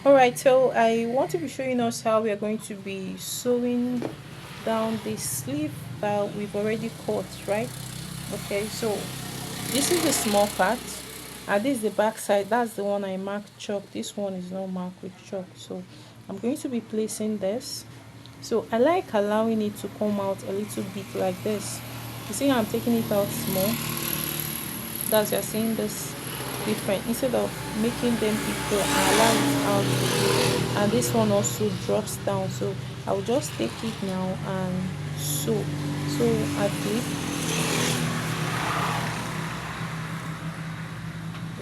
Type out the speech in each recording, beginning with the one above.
Alright, so I want to be showing us how we are going to be sewing down the sleeve that we've already cut, right? Okay, so this is the small part and this is the back side. That's the one I marked chalk. This one is not marked with chalk, so I'm going to be placing this. So I like allowing it to come out a little bit like this. You see how I'm taking it out small? That's, you're seeing this different. Instead of making them equal, I allow it out, and this one also drops down. So I will just take it now and sew. So I flip,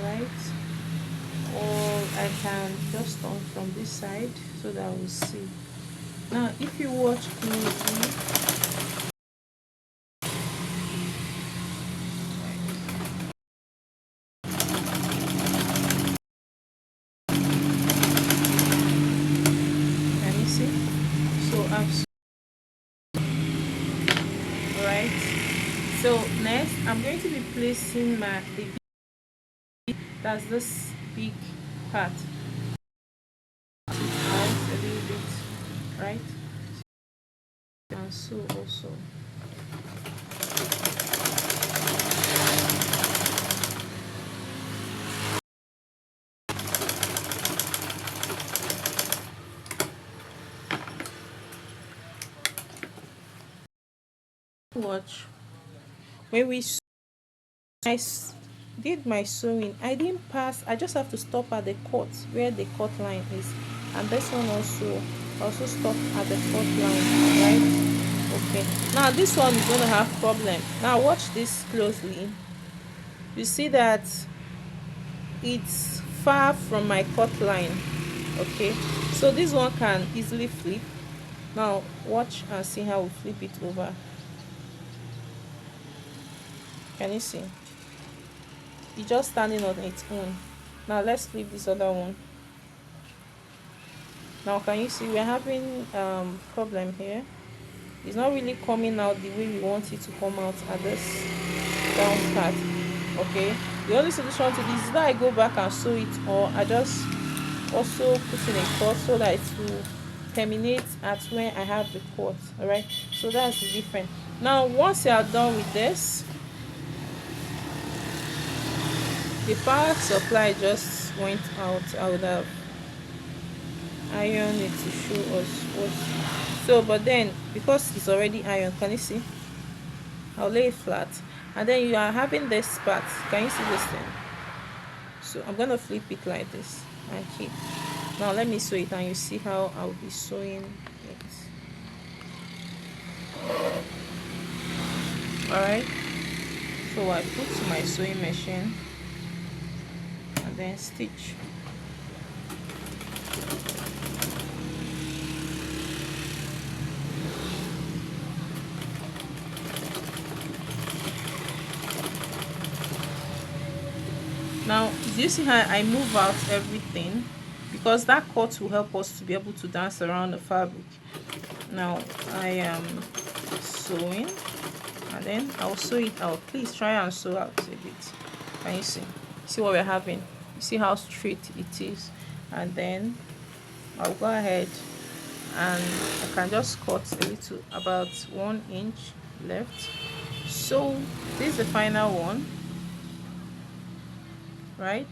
right, or I can just turn from this side so that we'll see. Now if you watch closely, can you see? So I've, right. So next I'm going to be placing my the that's this big part out a little bit, right, and so also watch when we I did my sewing. I didn't pass, I just have to stop at the cut where the cut line is, and this one also stop at the cut line, right? Okay, now this one is going to have problem. Now watch this closely. You see that it's far from my cut line. Okay, so this one can easily flip. Now watch and see how we flip it over. Can you see? It's just standing on its own. Now let's flip this other one. Now can you see we're having problem here? It's not really coming out the way we want it to come out at this down part. Okay, the only solution to this is that I go back and sew it, or I just also put in a cut so that it will terminate at where I have the cut. All right, so that's the difference. Now once you are done with this, the power supply just went out. I would have ironed it to show us what. So but then because it's already ironed, can you see? I'll lay it flat, and then you are having this part. Can you see this thing? So I'm gonna flip it like this and keep. Now let me sew it and you see how I'll be sewing it. Alright, so I put my sewing machine and then stitch. Now do you see how I move out everything, because that cut will help us to be able to dance around the fabric. Now I am sewing and then I'll sew it out. Please try and sew out a bit. Can you see what we're having? You see how straight it is, and then I'll go ahead and I can just cut a little, about 1 inch left. So this is the final one, right?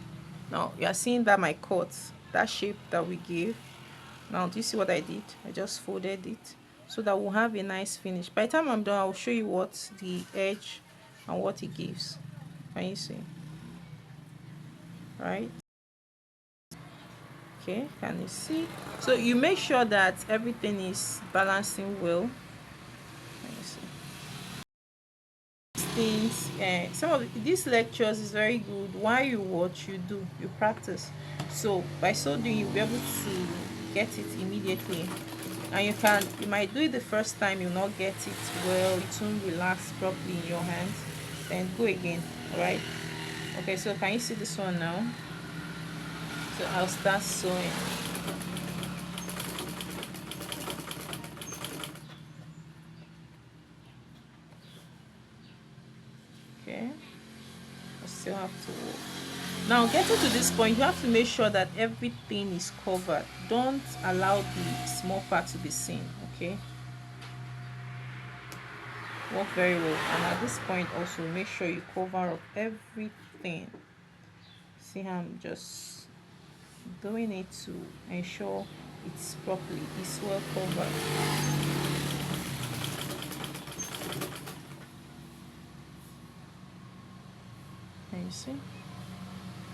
Now you are seeing that my cut, that shape that we gave. Now do you see what I did? I just folded it so that we'll have a nice finish. By the time I'm done, I'll show you what the edge and what it gives. Can you see? Right? Okay, can you see? So you make sure that everything is balancing well. Can you see? Things, some of these lectures is very good. While you watch, you practice. So by so doing, you'll be able to get it immediately. And you might do it the first time, you'll not get it well, it won't relax properly in your hands, then go again. All right, okay, so can you see this one now? So I'll start sewing. Okay, I still have to work. Now getting to this point, you have to make sure that everything is covered. Don't allow the small part to be seen. Okay, work very well. And at this point also make sure you cover up everything. See how I'm just doing it to ensure it's well covered. Can you see?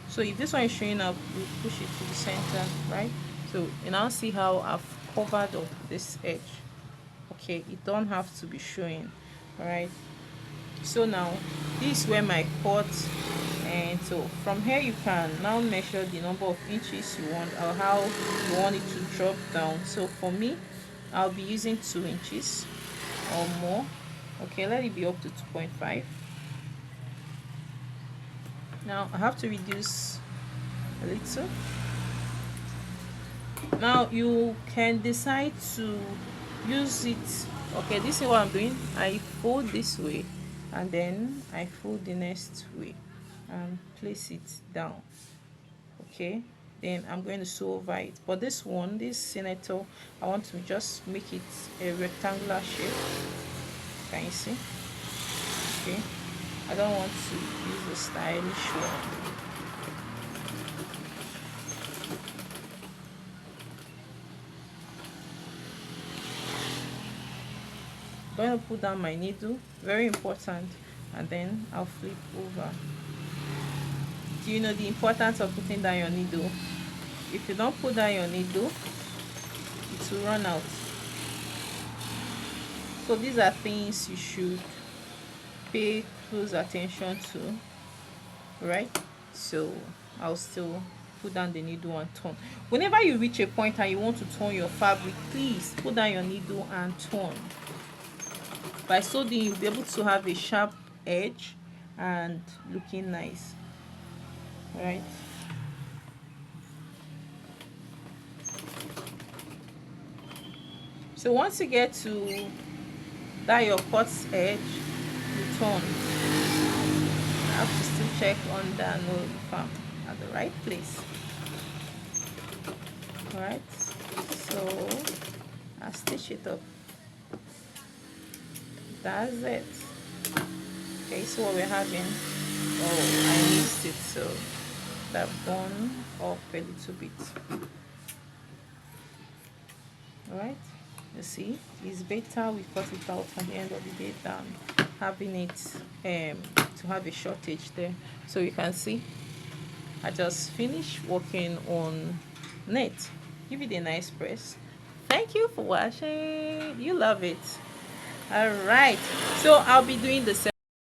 So if this one is showing up, we push it to the center, right? So you now see how I've covered up this edge. Okay, it don't have to be showing. All right, so now this is where my cut, and so from here you can now measure the number of inches you want or how you want it to drop down. So for me, I'll be using 2 inches or more. Okay, let it be up to 2.5. Now I have to reduce a little. Now you can decide to use it. Okay, this is what I'm doing. I fold this way and then I fold the next way and place it down. Okay, then I'm going to sew over it. But this one, this senator, I want to just make it a rectangular shape. Can you see? Okay, I don't want to use the stylish one. I'm going to put down my needle, very important, and then I'll flip over. Do you know the importance of putting down your needle? If you don't put down your needle, it will run out. So these are things you should pay close attention to, right? So I'll still put down the needle and turn. Whenever you reach a point and you want to turn your fabric, please put down your needle and turn. By so doing, you'll be able to have a sharp edge and looking nice, right? So once you get to that your cut edge, you turn. I have to still check on the know if I'm at the right place. All right, so I'll stitch it up. That's it. Okay, so what we're having, oh, I missed it, so that gone up a little bit. All right, you see, it's better we cut it out at the end of the day than having it to have a shortage there. So you can see I just finished working on net. Give it a nice press. Thank you for watching. You love it. All right, so I'll be doing the same.